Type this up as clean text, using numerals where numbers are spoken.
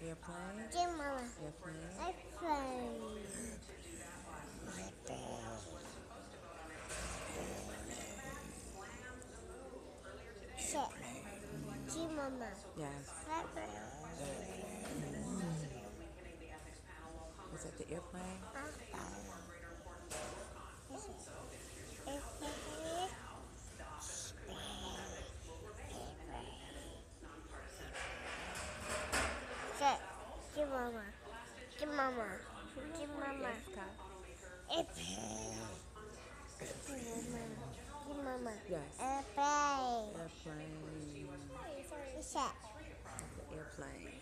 Airplane. Dear Mama. Airplane. Airplane. Ship. Dear Mama. Yes. Airplane. Is that the airplane? Airplane. Ship. Dear Mama. Dear Mama. Dear Mama. Yes, Kai. Airplane. Dear Mama. Yes. Airplane. Airplane. Ship. The airplane.